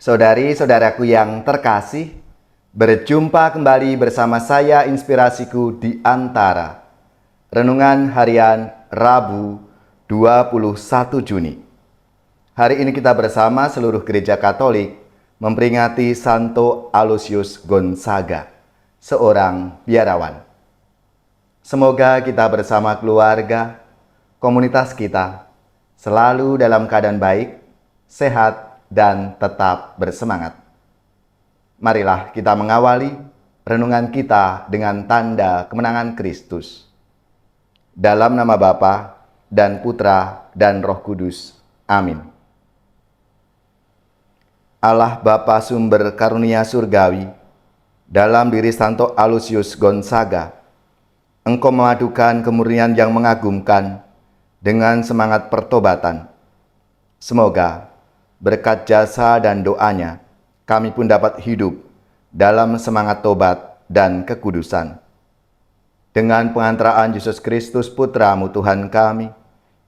Saudari-saudaraku yang terkasih, berjumpa kembali bersama saya Inspirasiku di Antara. Renungan harian Rabu 21 Juni. Hari ini kita bersama seluruh gereja Katolik memperingati Santo Aloysius Gonzaga, seorang biarawan. Semoga kita bersama keluarga, komunitas kita, selalu dalam keadaan baik, sehat, dan tetap bersemangat. Marilah kita mengawali renungan kita dengan tanda kemenangan Kristus. Dalam nama Bapa dan Putra dan Roh Kudus. Amin. Allah Bapa sumber karunia surgawi, dalam diri Santo Aloysius Gonzaga, Engkau memadukan kemurnian yang mengagumkan dengan semangat pertobatan. Semoga berkat jasa dan doanya, kami pun dapat hidup dalam semangat tobat dan kekudusan. Dengan pengantaraan Yesus Kristus Putra-Mu Tuhan kami,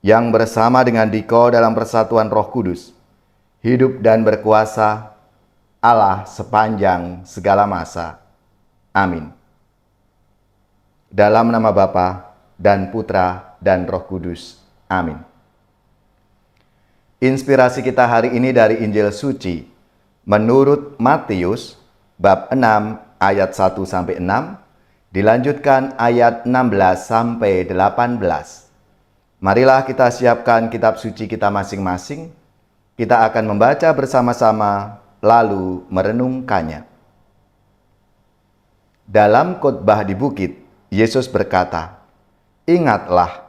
yang bersama dengan Dikau dalam persatuan Roh Kudus, hidup dan berkuasa Allah sepanjang segala masa. Amin. Dalam nama Bapa dan Putra dan Roh Kudus. Amin. Inspirasi kita hari ini dari Injil Suci menurut Matius bab 6 ayat 1-6, dilanjutkan ayat 16-18. Marilah kita siapkan kitab suci kita masing-masing. Kita akan membaca bersama-sama lalu merenungkannya. Dalam khotbah di bukit, Yesus berkata, "Ingatlah,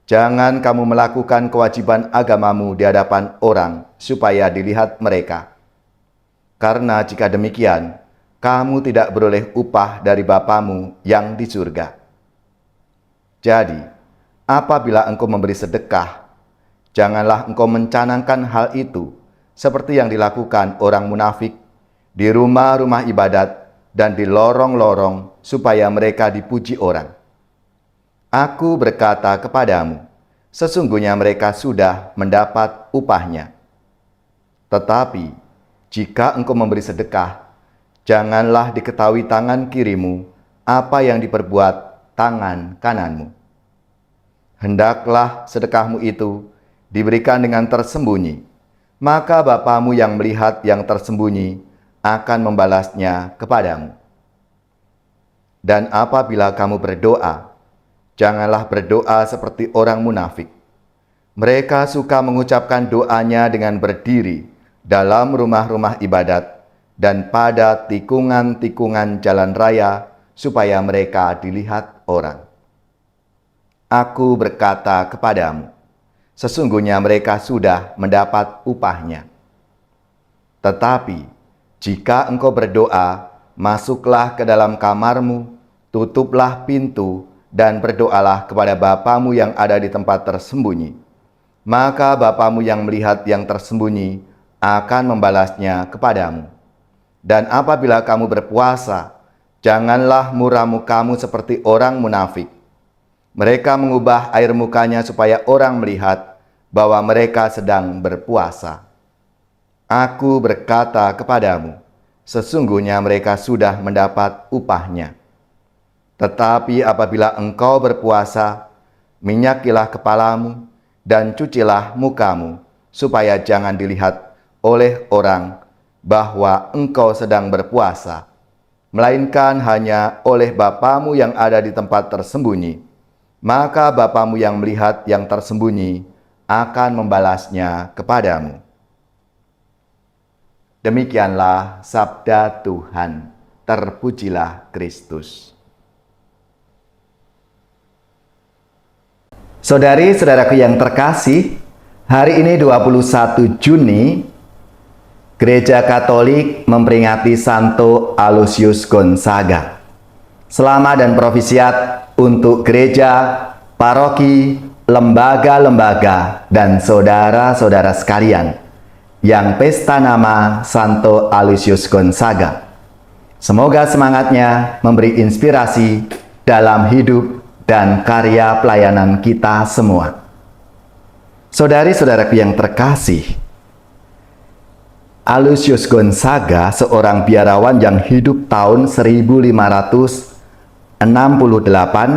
jangan kamu melakukan kewajiban agamamu di hadapan orang supaya dilihat mereka. Karena jika demikian, kamu tidak beroleh upah dari Bapamu yang di surga. Jadi, apabila engkau memberi sedekah, janganlah engkau mencanangkan hal itu seperti yang dilakukan orang munafik di rumah-rumah ibadat dan di lorong-lorong supaya mereka dipuji orang. Aku berkata kepadamu, sesungguhnya mereka sudah mendapat upahnya. Tetapi, jika engkau memberi sedekah, janganlah diketahui tangan kirimu apa yang diperbuat tangan kananmu. Hendaklah sedekahmu itu diberikan dengan tersembunyi, maka Bapamu yang melihat yang tersembunyi akan membalasnya kepadamu. Dan apabila kamu berdoa, janganlah berdoa seperti orang munafik. Mereka suka mengucapkan doanya dengan berdiri dalam rumah-rumah ibadat dan pada tikungan-tikungan jalan raya supaya mereka dilihat orang. Aku berkata kepadamu, sesungguhnya mereka sudah mendapat upahnya. Tetapi, jika engkau berdoa, masuklah ke dalam kamarmu, tutuplah pintu, dan berdoalah kepada Bapamu yang ada di tempat tersembunyi. Maka Bapamu yang melihat yang tersembunyi akan membalasnya kepadamu. Dan apabila kamu berpuasa, janganlah muram mukamu seperti orang munafik. Mereka mengubah air mukanya supaya orang melihat bahwa mereka sedang berpuasa. Aku berkata kepadamu, sesungguhnya mereka sudah mendapat upahnya. Tetapi apabila engkau berpuasa, minyakilah kepalamu dan cucilah mukamu, supaya jangan dilihat oleh orang bahwa engkau sedang berpuasa, melainkan hanya oleh Bapamu yang ada di tempat tersembunyi. Maka Bapamu yang melihat yang tersembunyi akan membalasnya kepadamu." Demikianlah sabda Tuhan. Terpujilah Kristus. Saudari-saudaraku yang terkasih, hari ini 21 Juni, Gereja Katolik memperingati Santo Aloysius Gonzaga. Selamat dan profisiat untuk gereja, paroki, lembaga-lembaga, dan saudara-saudara sekalian yang pesta nama Santo Aloysius Gonzaga. Semoga semangatnya memberi inspirasi dalam hidup dan karya pelayanan kita semua. Saudari-saudaraku yang terkasih, Aloysius Gonzaga, seorang biarawan yang hidup tahun 1568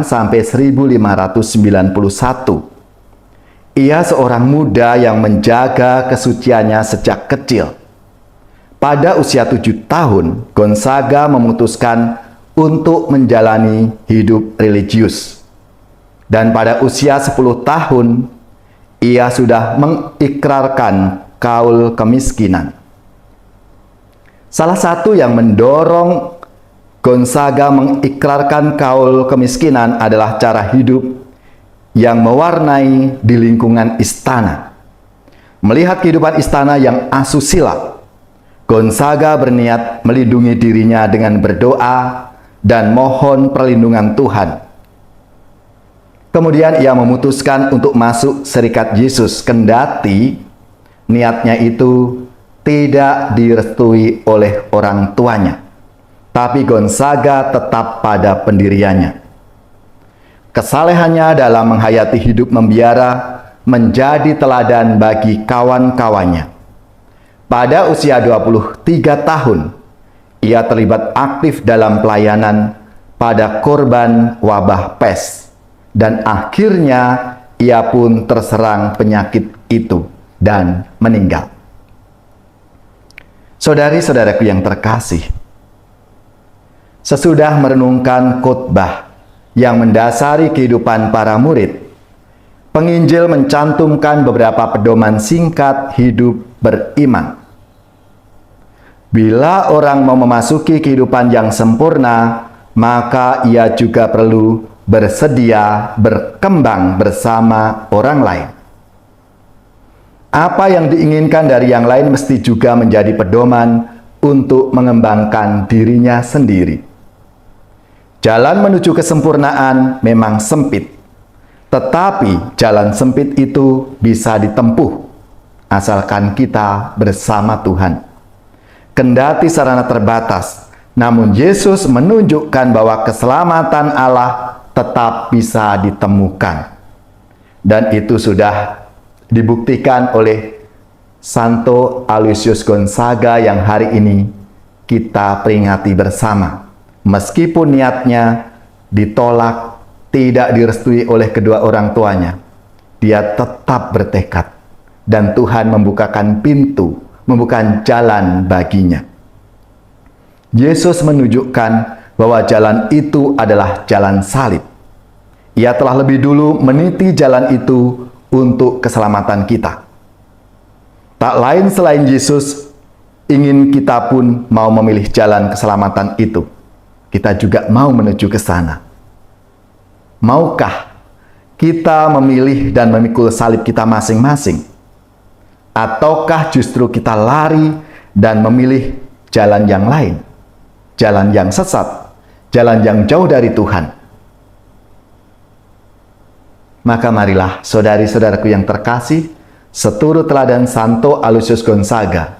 sampai 1591. Ia seorang muda yang menjaga kesuciannya sejak kecil. Pada usia 7 tahun, Gonzaga memutuskan untuk menjalani hidup religius. Dan pada usia 10 tahun, ia sudah mengikrarkan kaul kemiskinan. Salah satu yang mendorong Gonzaga mengikrarkan kaul kemiskinan adalah cara hidup yang mewarnai di lingkungan istana. Melihat kehidupan istana yang asusila, Gonzaga berniat melindungi dirinya dengan berdoa dan mohon perlindungan Tuhan. Kemudian ia memutuskan untuk masuk Serikat Yesus, kendati niatnya itu tidak direstui oleh orang tuanya. Tapi Gonzaga tetap pada pendiriannya. Kesalehannya dalam menghayati hidup membiara menjadi teladan bagi kawan-kawannya. Pada usia 23 tahun, ia terlibat aktif dalam pelayanan pada korban wabah pes. Dan akhirnya ia pun terserang penyakit itu dan meninggal. Saudari-saudaraku yang terkasih, sesudah merenungkan khotbah yang mendasari kehidupan para murid, penginjil mencantumkan beberapa pedoman singkat hidup beriman. Bila orang mau memasuki kehidupan yang sempurna, maka ia juga perlu bersedia berkembang bersama orang lain. Apa yang diinginkan dari yang lain mesti juga menjadi pedoman untuk mengembangkan dirinya sendiri. Jalan menuju kesempurnaan memang sempit, tetapi jalan sempit itu bisa ditempuh asalkan kita bersama Tuhan. Kendati sarana terbatas, namun Yesus menunjukkan bahwa keselamatan Allah tetap bisa ditemukan. Dan itu sudah dibuktikan oleh Santo Aloysius Gonzaga yang hari ini kita peringati bersama. Meskipun niatnya ditolak, tidak direstui oleh kedua orang tuanya, dia tetap bertekad dan Tuhan membukakan pintu, membukakan jalan baginya. Yesus menunjukkan bahwa jalan itu adalah jalan salib. Ia telah lebih dulu meniti jalan itu untuk keselamatan kita. Tak lain selain Yesus, ingin kita pun mau memilih jalan keselamatan itu. Kita juga mau menuju ke sana. Maukah kita memilih dan memikul salib kita masing-masing? Ataukah justru kita lari dan memilih jalan yang lain? Jalan yang sesat, jalan yang jauh dari Tuhan. Maka marilah saudari-saudaraku yang terkasih, seturut teladan Santo Aloysius Gonzaga,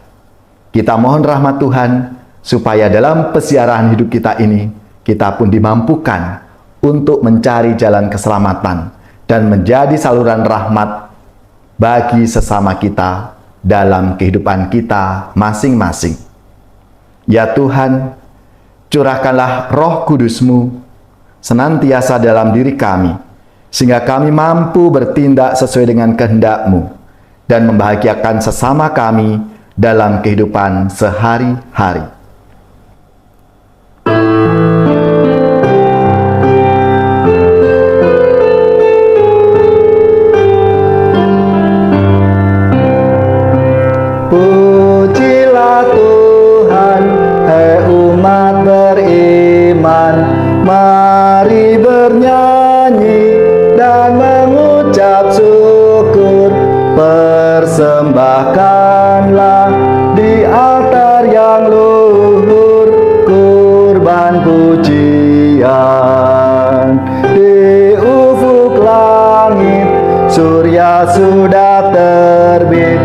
kita mohon rahmat Tuhan supaya dalam pesiaran hidup kita ini, kita pun dimampukan untuk mencari jalan keselamatan dan menjadi saluran rahmat bagi sesama kita dalam kehidupan kita masing-masing. Ya Tuhan, curahkanlah Roh Kudus-Mu senantiasa dalam diri kami, sehingga kami mampu bertindak sesuai dengan kehendak-Mu dan membahagiakan sesama kami dalam kehidupan sehari-hari. Pujilah Tuhan, hai umat beriman, mari bernyanyi dan mengucap syukur, persembahkanlah di altar yang luhur kurban pujian. Di ufuk langit surya sudah terbit,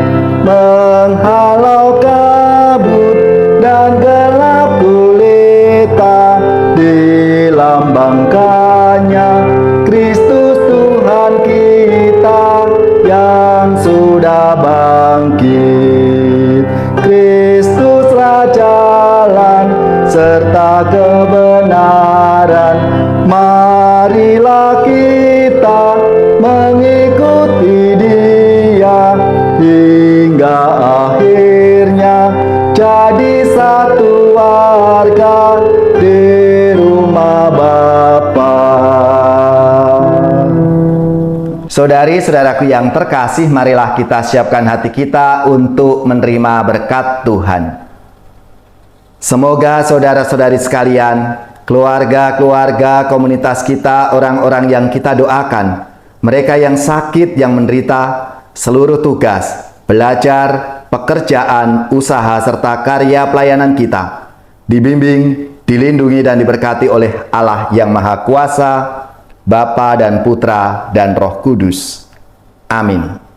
menghalau kabut dan gelap gulita, dilambangkannya Kristus Tuhan kita yang sudah bangkit. jalan serta kebenaran. Marilah kita mengikuti Dia hingga akhirnya jadi satu warga di rumah Bapa. Saudari-saudaraku yang terkasih, marilah kita siapkan hati kita untuk menerima berkat Tuhan. Semoga saudara-saudari sekalian, keluarga-keluarga komunitas kita, orang-orang yang kita doakan, mereka yang sakit, yang menderita, seluruh tugas, belajar, pekerjaan, usaha, serta karya pelayanan kita, dibimbing, dilindungi, dan diberkati oleh Allah yang Maha Kuasa, Bapa dan Putra dan Roh Kudus. Amin.